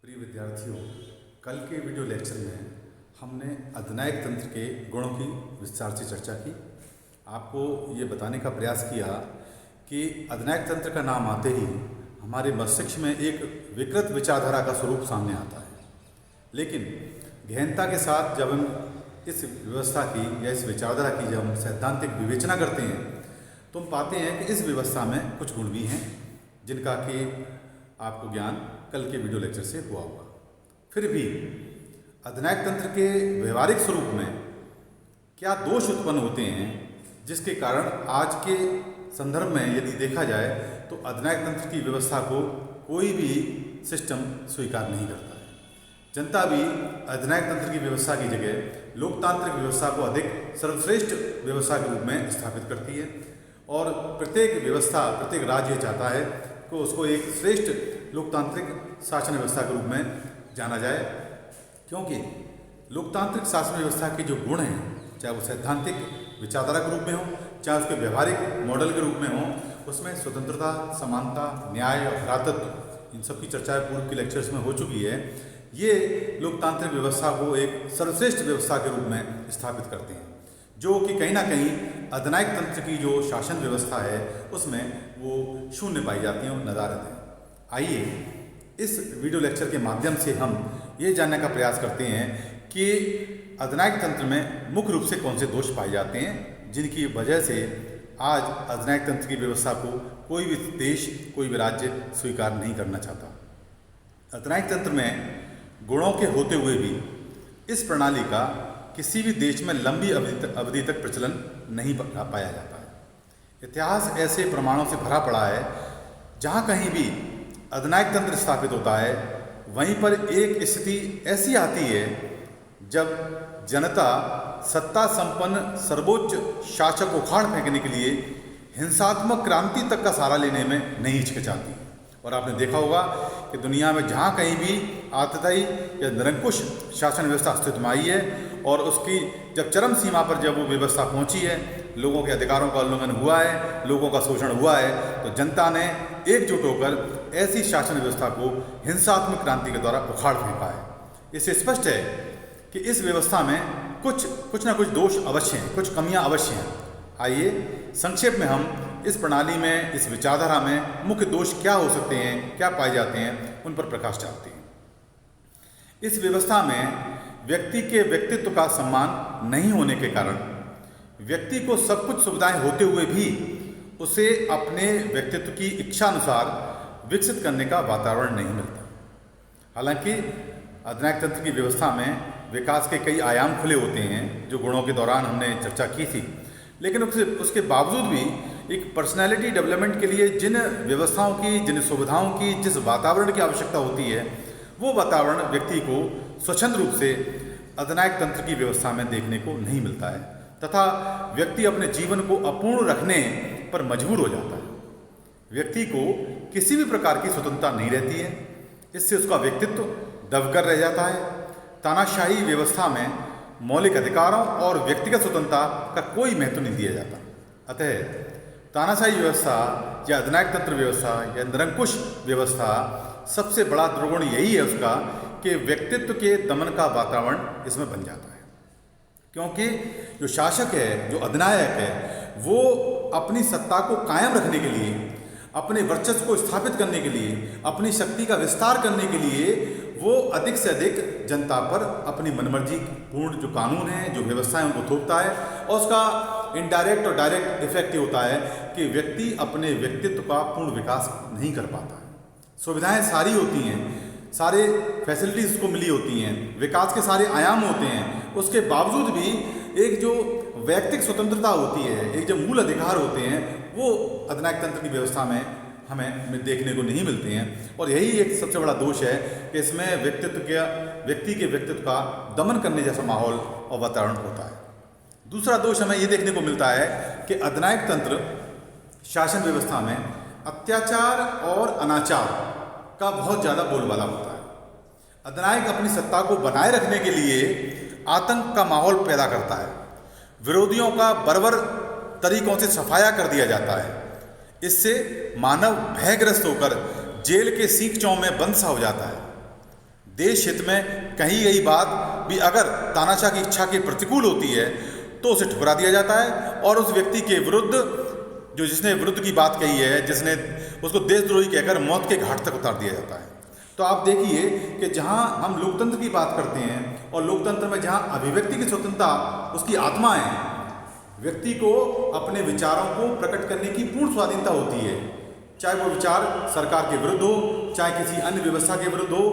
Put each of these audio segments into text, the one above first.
प्रिय विद्यार्थियों, कल के वीडियो लेक्चर में हमने अधिनायक तंत्र के गुणों की विस्तार से चर्चा की। आपको ये बताने का प्रयास किया कि अधिनायक तंत्र का नाम आते ही हमारे मस्तिष्क में एक विकृत विचारधारा का स्वरूप सामने आता है, लेकिन गहनता के साथ जब हम इस व्यवस्था की या इस विचारधारा की जब हम सैद्धांतिक विवेचना करते हैं तो हम पाते हैं कि इस व्यवस्था में कुछ गुण भी हैं जिनका कि आपको ज्ञान कल के वीडियो लेक्चर से हुआ होगा। फिर भी अधिनायक तंत्र के व्यवहारिक स्वरूप में क्या दोष उत्पन्न होते हैं जिसके कारण आज के संदर्भ में यदि देखा जाए तो अधिनायक तंत्र की व्यवस्था को कोई भी सिस्टम स्वीकार नहीं करता है। जनता भी अधिनायक तंत्र की व्यवस्था की जगह लोकतांत्रिक व्यवस्था को अधिक सर्वश्रेष्ठ व्यवस्था के रूप में स्थापित करती है और प्रत्येक व्यवस्था, प्रत्येक राज्य चाहता है कि उसको एक श्रेष्ठ लोकतांत्रिक शासन व्यवस्था के रूप में जाना जाए, क्योंकि लोकतांत्रिक शासन व्यवस्था के जो गुण हैं, चाहे वो सैद्धांतिक विचारधारा के रूप में हो, चाहे उसके व्यवहारिक मॉडल के रूप में हो, उसमें स्वतंत्रता, समानता, न्याय और भ्रातृत्व, इन सब की चर्चा पूर्व के लेक्चर्स में हो चुकी है। ये लोकतांत्रिक व्यवस्था को एक सर्वश्रेष्ठ व्यवस्था के रूप में स्थापित करते हैं, जो कि कहीं ना कहीं अधिनायक तंत्र की जो शासन व्यवस्था है उसमें वो शून्य पाई जाती है और नदारद है। आइए इस वीडियो लेक्चर के माध्यम से हम ये जानने का प्रयास करते हैं कि अधिनायक तंत्र में मुख्य रूप से कौन से दोष पाए जाते हैं जिनकी वजह से आज अधिनायक तंत्र की व्यवस्था को कोई भी देश, कोई भी राज्य स्वीकार नहीं करना चाहता। अधिनायक तंत्र में गुणों के होते हुए भी इस प्रणाली का किसी भी देश में लंबी अवधि तक प्रचलन नहीं पाया जाता है। इतिहास ऐसे प्रमाणों से भरा पड़ा है जहाँ कहीं भी अधिनायक तंत्र स्थापित होता है वहीं पर एक स्थिति ऐसी आती है जब जनता सत्ता संपन्न सर्वोच्च शासक को उखाड़ फेंकने के लिए हिंसात्मक क्रांति तक का सहारा लेने में नहीं हिचकिचाती। और आपने देखा होगा कि दुनिया में जहाँ कहीं भी आतताई या निरंकुश शासन व्यवस्था अस्तित्व में आई है और उसकी जब चरम सीमा पर जब वो व्यवस्था पहुँची है, लोगों के अधिकारों का उल्लंघन हुआ है, लोगों का शोषण हुआ है, तो जनता ने एकजुट होकर ऐसी शासन व्यवस्था को हिंसात्मक क्रांति के द्वारा उखाड़ फेंका है। इससे स्पष्ट है कि इस व्यवस्था में कुछ ना कुछ दोष अवश्य हैं, कुछ कमियां अवश्य हैं। आइए संक्षेप में हम इस प्रणाली में, इस विचारधारा में मुख्य दोष क्या हो सकते हैं, क्या पाए जाते हैं, उन पर प्रकाश डालते हैं। इस व्यवस्था में व्यक्ति के व्यक्तित्व का सम्मान नहीं होने के कारण व्यक्ति को सब कुछ सुविधाएं होते हुए भी उसे अपने व्यक्तित्व की इच्छा अनुसार विकसित करने का वातावरण नहीं मिलता। हालांकि अधिनायक तंत्र की व्यवस्था में विकास के कई आयाम खुले होते हैं जो गुणों के दौरान हमने चर्चा की थी, लेकिन उसके बावजूद भी एक पर्सनैलिटी डेवलपमेंट के लिए जिन व्यवस्थाओं की, जिन सुविधाओं की, जिस वातावरण की आवश्यकता होती है, वो वातावरण व्यक्ति को स्वच्छंद रूप से अधिनायक तंत्र की व्यवस्था में देखने को नहीं मिलता है तथा व्यक्ति अपने जीवन को अपूर्ण रखने पर मजबूर हो जाता है। व्यक्ति को किसी भी प्रकार की स्वतंत्रता नहीं रहती है, इससे उसका व्यक्तित्व दबकर रह जाता है। तानाशाही व्यवस्था में मौलिक अधिकारों और व्यक्तिगत स्वतंत्रता का कोई महत्व नहीं दिया जाता। अतः तानाशाही व्यवस्था या अधिनायक तंत्र व्यवस्था या निरंकुश व्यवस्था सबसे बड़ा दुर्गुण यही है उसका कि व्यक्तित्व के दमन का वातावरण इसमें बन जाता है, क्योंकि जो शासक है, जो अधिनायक है, वो अपनी सत्ता को कायम रखने के लिए, अपने वर्चस्व को स्थापित करने के लिए, अपनी शक्ति का विस्तार करने के लिए वो अधिक से अधिक जनता पर अपनी मनमर्जी पूर्ण जो कानून हैं, जो व्यवस्थाएं, उनको थोपता है और उसका इनडायरेक्ट और डायरेक्ट इफेक्ट ये होता है कि व्यक्ति अपने व्यक्तित्व का पूर्ण विकास नहीं कर पाता है। सुविधाएं सारी होती हैं, सारे फैसिलिटीज़ उसको मिली होती हैं, विकास के सारे आयाम होते हैं, उसके बावजूद भी एक जो व्यक्तिगत स्वतंत्रता होती है, एक जो मूल अधिकार होते हैं, वो अधिनायक तंत्र की व्यवस्था में हमें देखने को नहीं मिलते हैं। और यही एक सबसे बड़ा दोष है कि इसमें व्यक्ति के व्यक्तित्व का दमन करने जैसा माहौल और वातावरण होता है। दूसरा दोष हमें ये देखने को मिलता है कि अधिनायक तंत्र शासन व्यवस्था में अत्याचार और अनाचार का बहुत ज़्यादा बोलबाला होता है। अधिनायक अपनी सत्ता को बनाए रखने के लिए आतंक का माहौल पैदा करता है, विरोधियों का बर्बर तरीकों से सफाया कर दिया जाता है, इससे मानव भयग्रस्त होकर जेल के सीखचों में बंद सा हो जाता है। देश हित में कही गई बात भी अगर तानाशाह की इच्छा के प्रतिकूल होती है तो उसे ठुकरा दिया जाता है और उस व्यक्ति के विरुद्ध जो जिसने विरुद्ध की बात कही है, जिसने उसको देशद्रोही कहकर मौत के घाट तक उतार दिया जाता है। तो आप देखिए कि जहां हम लोकतंत्र की बात करते हैं और लोकतंत्र में जहां अभिव्यक्ति की स्वतंत्रता उसकी आत्मा है, व्यक्ति को अपने विचारों को प्रकट करने की पूर्ण स्वाधीनता होती है, चाहे वो विचार सरकार के विरुद्ध हो, चाहे किसी अन्य व्यवस्था के विरुद्ध हो।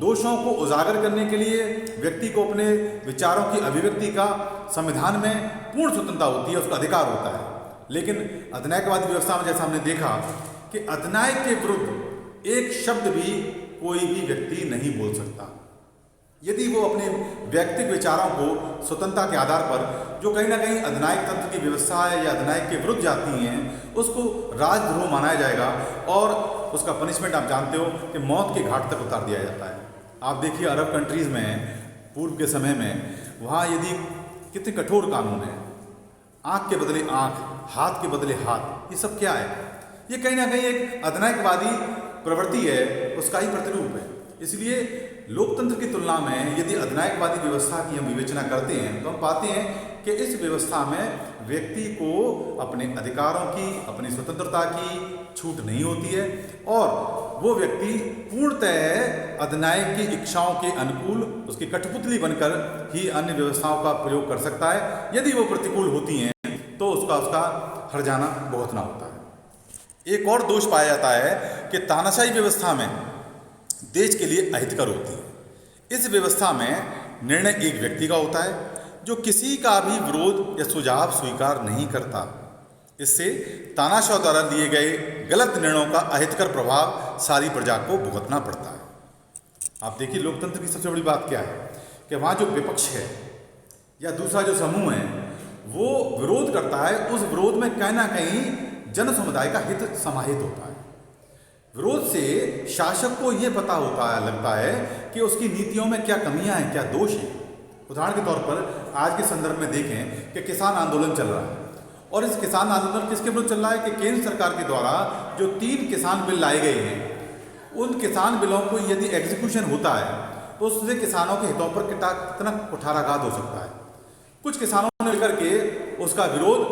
दोषों को उजागर करने के लिए व्यक्ति को अपने विचारों की अभिव्यक्ति का संविधान में पूर्ण स्वतंत्रता होती है, उसका अधिकार होता है। लेकिन अधिनायकवादी व्यवस्था में जैसा हमने देखा कि अधिनायक के विरुद्ध एक शब्द भी कोई भी व्यक्ति नहीं बोल सकता। यदि वो अपने व्यक्तिगत विचारों को स्वतंत्रता के आधार पर जो कहीं ना कहीं अधिनायक तंत्र की व्यवस्था है या अधिनायक के विरुद्ध जाती हैं, उसको राजद्रोह माना जाएगा और उसका पनिशमेंट आप जानते हो कि मौत के घाट तक उतार दिया जाता है। आप देखिए अरब कंट्रीज़ में पूर्व के समय में वहाँ यदि कितने कठोर कानून हैं, आँख के बदले आँख, हाथ के बदले हाथ, ये सब क्या है? ये कहीं ना कहीं एक अधिनायकवादी प्रवृत्ति है, उसका ही प्रतिरूप है। इसलिए लोकतंत्र की तुलना में यदि अधिनायकवादी व्यवस्था की हम विवेचना करते हैं तो हम पाते हैं कि इस व्यवस्था में व्यक्ति को अपने अधिकारों की, अपनी स्वतंत्रता की छूट नहीं होती है और वो व्यक्ति पूर्णतः अधिनायक की इच्छाओं के अनुकूल उसकी कठपुतली बनकर ही अन्य व्यवस्थाओं का प्रयोग कर सकता है। यदि वो प्रतिकूल होती हैं तो उसका हर्जाना भुगतना होता है। एक और दोष पाया जाता है कि तानाशाही व्यवस्था में देश के लिए अहितकर होती है। इस व्यवस्था में निर्णय एक व्यक्ति का होता है जो किसी का भी विरोध या सुझाव स्वीकार नहीं करता। इससे तानाशाह द्वारा लिए गए गलत निर्णयों का अहितकर प्रभाव सारी प्रजा को भुगतना पड़ता है। आप देखिए लोकतंत्र की सबसे बड़ी बात क्या है कि वहाँ जो विपक्ष है या दूसरा जो समूह है वो विरोध करता है, उस विरोध में कहीं ना कहीं जन समुदाय का हित समाहित होता है। विरोध से शासक को ये पता लगता है कि उसकी नीतियों में क्या कमियां हैं, क्या दोष हैं। उदाहरण के तौर पर आज के संदर्भ में देखें कि किसान आंदोलन चल रहा है और इस किसान आंदोलन किसके विरुद्ध चल रहा है कि केंद्र सरकार के द्वारा जो 3 किसान बिल लाए गए हैं, उन किसान बिलों को यदि एग्जीक्यूशन होता है तो उससे किसानों के हितों पर कितना कुठाराघात हो सकता है। कुछ किसानों ने मिलकर के उसका विरोध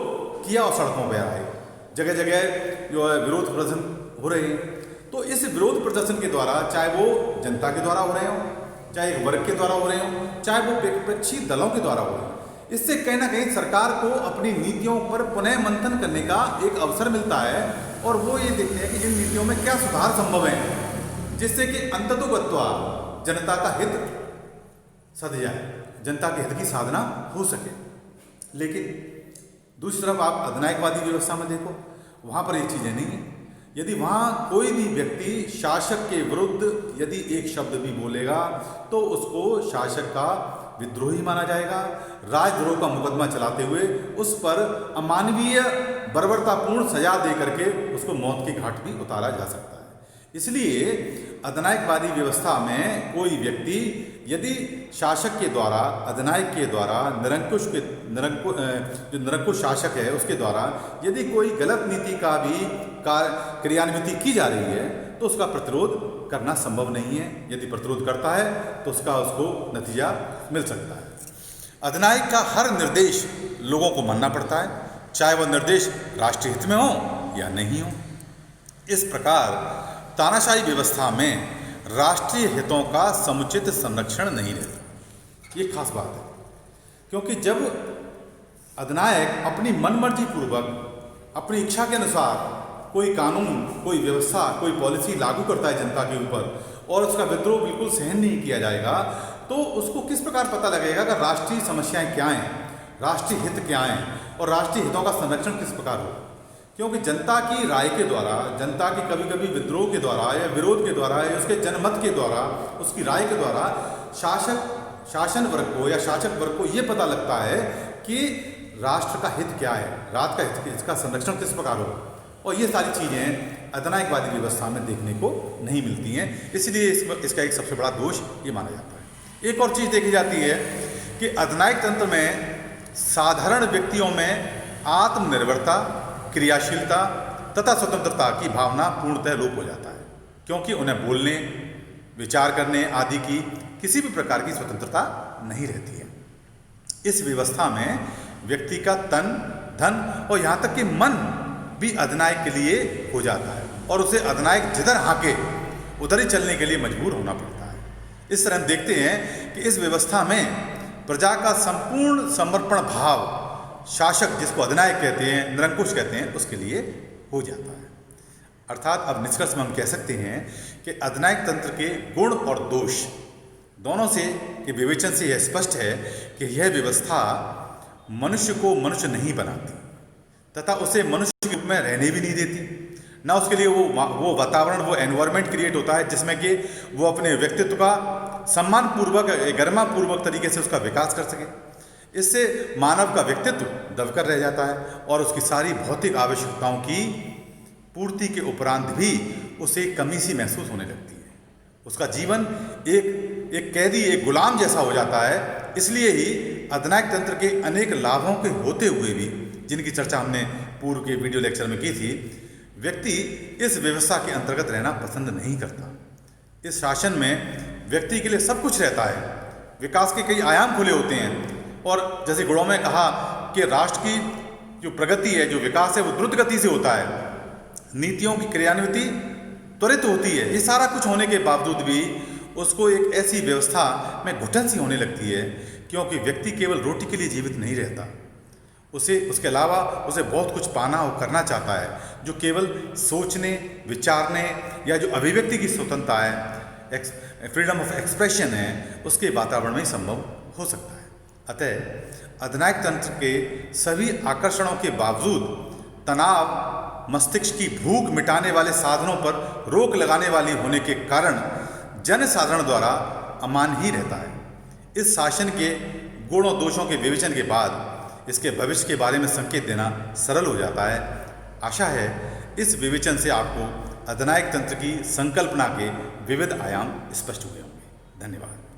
किया और सड़कों पर आए, जगह जगह जो है विरोध प्रदर्शन हो रहे हैं। तो इस विरोध प्रदर्शन के द्वारा, चाहे वो जनता के द्वारा हो रहे हों, चाहे एक वर्ग के द्वारा हो रहे हों, चाहे वो विपक्षी दलों के द्वारा हो रहे हों, इससे कहीं ना कहीं सरकार को अपनी नीतियों पर पुनः मंथन करने का एक अवसर मिलता है और वो ये देखते हैं कि इन नीतियों में क्या सुधार संभव है जिससे कि अंततोगत्वा जनता का हित सध जाए, जनता के हित की साधना हो सके। लेकिन दूसरी तरफ आप अधिनायकवादी व्यवस्था में देखो, वहाँ पर ये चीज़ें नहीं हैं। यदि वहाँ कोई भी व्यक्ति शासक के विरुद्ध यदि एक शब्द भी बोलेगा तो उसको शासक का विद्रोही माना जाएगा। राजद्रोह का मुकदमा चलाते हुए उस पर अमानवीय बर्बरतापूर्ण सजा दे करके उसको मौत के घाट भी उतारा जा सकता है। इसलिए अधिनायकवादी व्यवस्था में कोई व्यक्ति यदि शासक के द्वारा, अधिनायक के द्वारा, जो निरंकुश शासक है उसके द्वारा यदि कोई गलत नीति का भी क्रियान्विति की जा रही है तो उसका प्रतिरोध करना संभव नहीं है। यदि प्रतिरोध करता है तो उसको नतीजा मिल सकता है। अधिनायक का हर निर्देश लोगों को मानना पड़ता है, चाहे वह निर्देश राष्ट्रीय हित में हो या नहीं हो। इस प्रकार तानाशाही व्यवस्था में राष्ट्रीय हितों का समुचित संरक्षण नहीं रहता। ये खास बात है, क्योंकि जब अधिनायक अपनी मनमर्जी पूर्वक अपनी इच्छा के अनुसार कोई कानून, कोई व्यवस्था, कोई पॉलिसी लागू करता है जनता के ऊपर और उसका विद्रोह बिल्कुल सहन नहीं किया जाएगा, तो उसको किस प्रकार पता लगेगा कि राष्ट्रीय समस्याएं क्या हैं, राष्ट्रीय हित क्या हैं और राष्ट्रीय हितों का संरक्षण किस प्रकार हो। क्योंकि जनता की राय के द्वारा, जनता की कभी कभी विद्रोह के द्वारा या विरोध के द्वारा या उसके जनमत के द्वारा, उसकी राय के द्वारा शासन वर्ग को या शासक वर्ग को ये पता लगता है कि राष्ट्र का हित क्या है, राष्ट्र का हित, इसका संरक्षण किस प्रकार हो। और ये सारी चीज़ें अधिनायकवादी व्यवस्था में देखने को नहीं मिलती हैं। इसलिए इसका एक सबसे बड़ा दोष ये माना जाता है। एक और चीज़ देखी जाती है कि अधिनायक तंत्र में साधारण व्यक्तियों में आत्मनिर्भरता, क्रियाशीलता तथा स्वतंत्रता की भावना पूर्णतः लोप हो जाता है, क्योंकि उन्हें बोलने, विचार करने आदि की किसी भी प्रकार की स्वतंत्रता नहीं रहती है। इस व्यवस्था में व्यक्ति का तन, धन और यहाँ तक कि मन भी अधिनायक के लिए हो जाता है और उसे अधिनायक जिधर हाके उधर ही चलने के लिए मजबूर होना पड़ता है। इस तरह हम देखते हैं कि इस व्यवस्था में प्रजा का संपूर्ण समर्पण भाव शासक, जिसको अधिनायक कहते हैं, निरंकुश कहते हैं, उसके लिए हो जाता है। अर्थात अब निष्कर्ष में हम कह सकते हैं कि अधिनायक तंत्र के गुण और दोष दोनों से के विवेचन से यह स्पष्ट है कि यह व्यवस्था मनुष्य को मनुष्य नहीं बनाती तथा उसे मनुष्य के रूप में रहने भी नहीं देती, ना उसके लिए वो वातावरण, वो एनवायरनमेंट क्रिएट होता है जिसमें कि वो अपने व्यक्तित्व का सम्मानपूर्वक, गरिमापूर्वक तरीके से उसका विकास कर सके। इससे मानव का व्यक्तित्व दबकर रह जाता है और उसकी सारी भौतिक आवश्यकताओं की पूर्ति के उपरांत भी उसे कमी सी महसूस होने लगती है। उसका जीवन एक कैदी, एक गुलाम जैसा हो जाता है। इसलिए ही अधिनायक तंत्र के अनेक लाभों के होते हुए भी, जिनकी चर्चा हमने पूर्व के वीडियो लेक्चर में की थी, व्यक्ति इस व्यवस्था के अंतर्गत रहना पसंद नहीं करता। इस शासन में व्यक्ति के लिए सब कुछ रहता है, विकास के कई आयाम खुले होते हैं और जैसे गुणों में कहा कि राष्ट्र की जो प्रगति है, जो विकास है, वो द्रुत गति से होता है, नीतियों की क्रियान्विति त्वरित होती है। ये सारा कुछ होने के बावजूद भी उसको एक ऐसी व्यवस्था में घुटन सी होने लगती है, क्योंकि व्यक्ति केवल रोटी के लिए जीवित नहीं रहता, उसके अलावा उसे बहुत कुछ पाना और करना चाहता है, जो केवल सोचने, विचारने या जो अभिव्यक्ति की स्वतंत्रता है, फ्रीडम ऑफ एक्सप्रेशन है, उसके वातावरण में संभव हो सकता है। अतः अधिनायक तंत्र के सभी आकर्षणों के बावजूद तनाव, मस्तिष्क की भूख मिटाने वाले साधनों पर रोक लगाने वाली होने के कारण जन साधारण द्वारा अमान ही रहता है। इस शासन के गुण और दोषों के विवेचन के बाद इसके भविष्य के बारे में संकेत देना सरल हो जाता है। आशा है इस विवेचन से आपको अधिनायक तंत्र की संकल्पना के विविध आयाम स्पष्ट हुए होंगे। धन्यवाद।